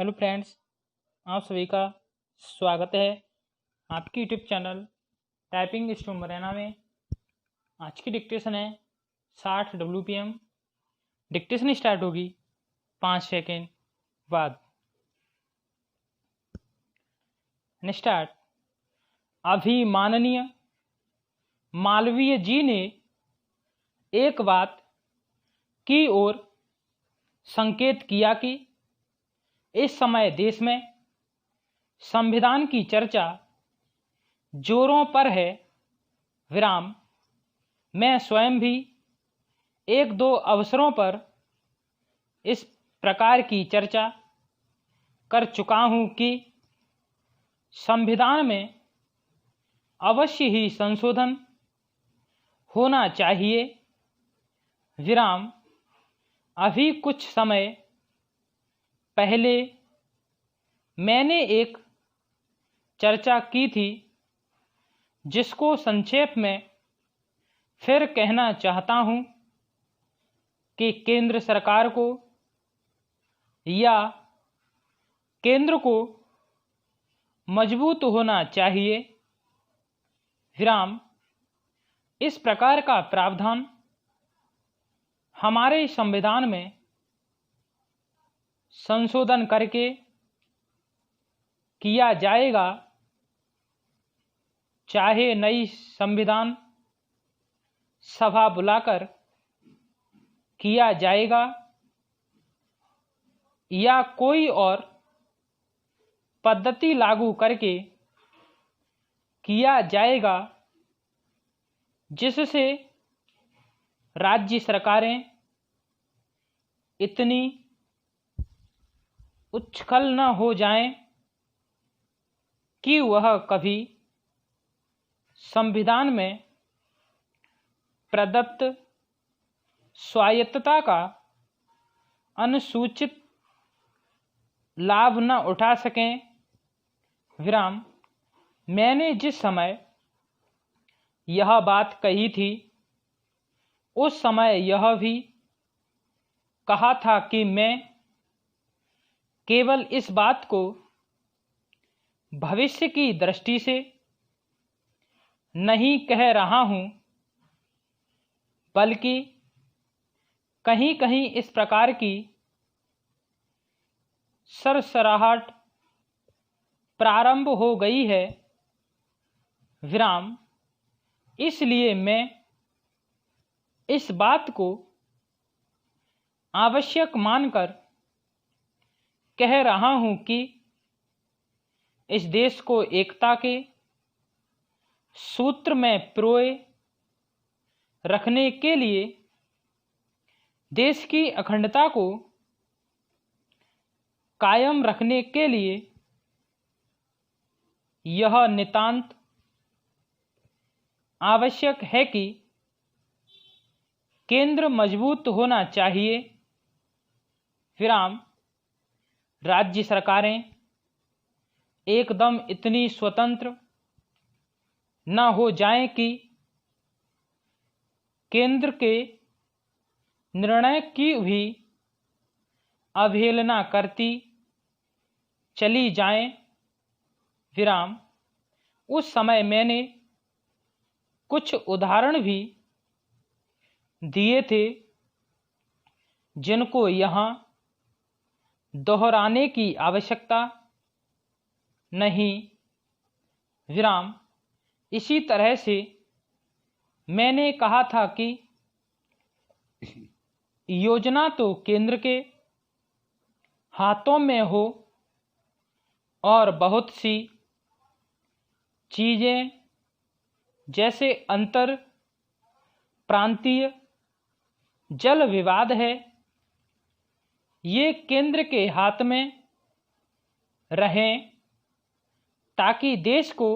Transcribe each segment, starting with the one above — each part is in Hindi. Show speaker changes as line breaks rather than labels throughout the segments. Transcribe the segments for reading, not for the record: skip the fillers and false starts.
हेलो फ्रेंड्स, आप सभी का स्वागत है आपकी YouTube channel typing student Morena में। आज की डिक्टेशन है 60 WPM। डिक्टेशन स्टार्ट होगी 5 सेकेंड बाद। स्टार्ट। अभी माननीय मालवीय जी ने एक बात की ओर संकेत किया कि इस समय देश में संविधान की चर्चा जोरों पर है। विराम। मैं स्वयं भी एक दो अवसरों पर इस प्रकार की चर्चा कर चुका हूं कि संविधान में अवश्य ही संशोधन होना चाहिए। विराम। अभी कुछ समय पहले मैंने एक चर्चा की थी जिसको संक्षेप में फिर कहना चाहता हूं कि केंद्र सरकार को या केंद्र को मजबूत होना चाहिए। विराम। इस प्रकार का प्रावधान हमारे संविधान में संशोधन करके किया जाएगा, चाहे नई संविधान सभा बुलाकर किया जाएगा या कोई और पद्धति लागू करके किया जाएगा, जिससे राज्य सरकारें इतनी उच्छल न हो जाएं कि वह कभी संविधान में प्रदत्त स्वायत्तता का अनुसूचित लाभ न उठा सकें। विराम। मैंने जिस समय यह बात कही थी उस समय यह भी कहा था कि मैं केवल इस बात को भविष्य की दृष्टि से नहीं कह रहा हूं, बल्कि कहीं कहीं इस प्रकार की सरसराहट प्रारंभ हो गई है। विराम। इसलिए मैं इस बात को आवश्यक मानकर कह रहा हूं कि इस देश को एकता के सूत्र में पिरोए रखने के लिए, देश की अखंडता को कायम रखने के लिए यह नितांत आवश्यक है कि केंद्र मजबूत होना चाहिए। विराम। राज्य सरकारें एकदम इतनी स्वतंत्र न हो जाएं कि केंद्र के निर्णय की भी अवहेलना करती चली जाएं। विराम। उस समय मैंने कुछ उदाहरण भी दिए थे जिनको यहाँ दोहराने की आवश्यकता नहीं। विराम। इसी तरह से मैंने कहा था कि योजना तो केंद्र के हाथों में हो और बहुत सी चीज़ें जैसे अंतर प्रांतीय जल विवाद है, ये केंद्र के हाथ में रहें ताकि देश को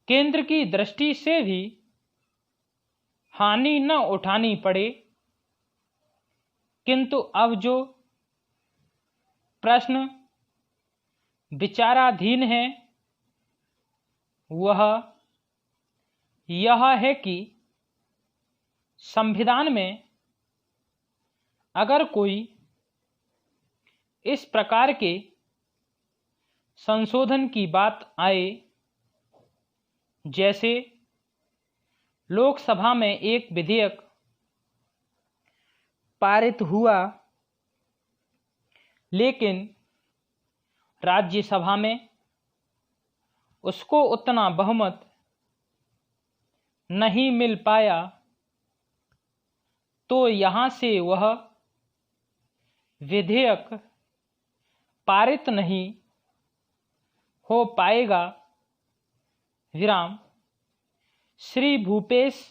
केंद्र की दृष्टि से भी हानि न उठानी पड़े। किंतु अब जो प्रश्न विचाराधीन है वह यह है कि संविधान में अगर कोई इस प्रकार के संशोधन की बात आए, जैसे लोकसभा में एक विधेयक पारित हुआ लेकिन राज्यसभा में उसको उतना बहुमत नहीं मिल पाया, तो यहाँ से वह विधेयक पारित नहीं हो पाएगा। विराम। श्री भूपेश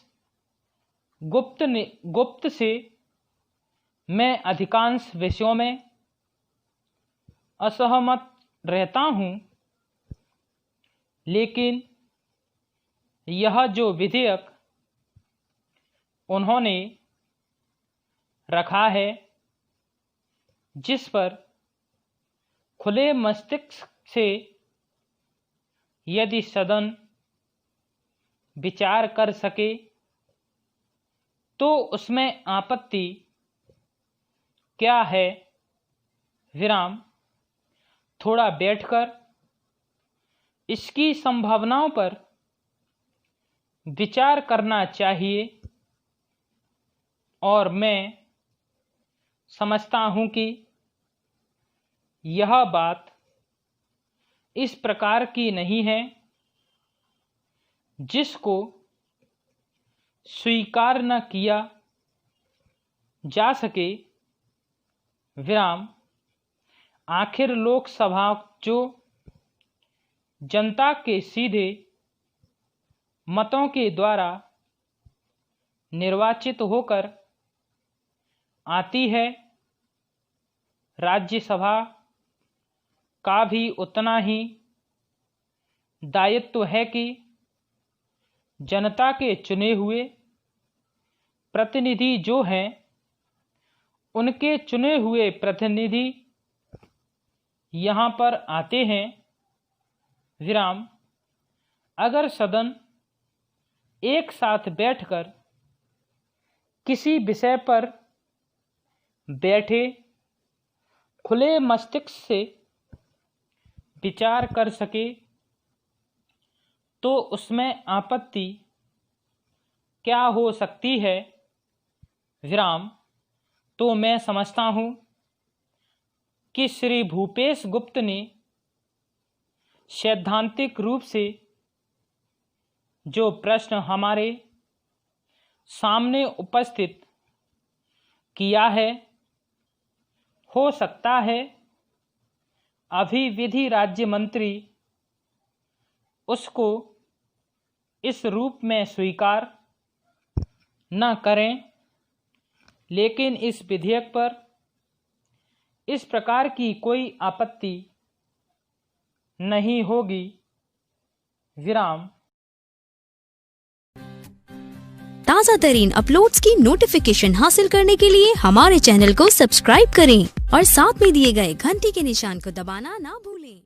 गुप्त से मैं अधिकांश विषयों में असहमत रहता हूँ, लेकिन यह जो विधेयक उन्होंने रखा है, जिस पर खुले मस्तिष्क से यदि सदन विचार कर सके तो उसमें आपत्ति क्या है। विराम। थोड़ा बैठकर इसकी संभावनाओं पर विचार करना चाहिए और मैं समझता हूँ कि यह बात इस प्रकार की नहीं है जिसको स्वीकार न किया जा सके। विराम। आखिर लोकसभा जो जनता के सीधे मतों के द्वारा निर्वाचित होकर आती है, राज्यसभा का भी उतना ही दायित्व है कि जनता के चुने हुए प्रतिनिधि जो हैं, उनके चुने हुए प्रतिनिधि यहाँ पर आते हैं। विराम। अगर सदन एक साथ बैठकर किसी विषय पर बैठे खुले मस्तिष्क से विचार कर सके तो उसमें आपत्ति क्या हो सकती है। विराम। तो मैं समझता हूँ कि श्री भूपेश गुप्त ने सैद्धांतिक रूप से जो प्रश्न हमारे सामने उपस्थित किया है, हो सकता है अभी विधि राज्य मंत्री उसको इस रूप में स्वीकार न करें, लेकिन इस विधेयक पर इस प्रकार की कोई आपत्ति नहीं होगी। विराम।
ताज़ा तरीन अपलोड्स की नोटिफिकेशन हासिल करने के लिए हमारे चैनल को सब्सक्राइब करें और साथ में दिए गए घंटी के निशान को दबाना ना भूलें।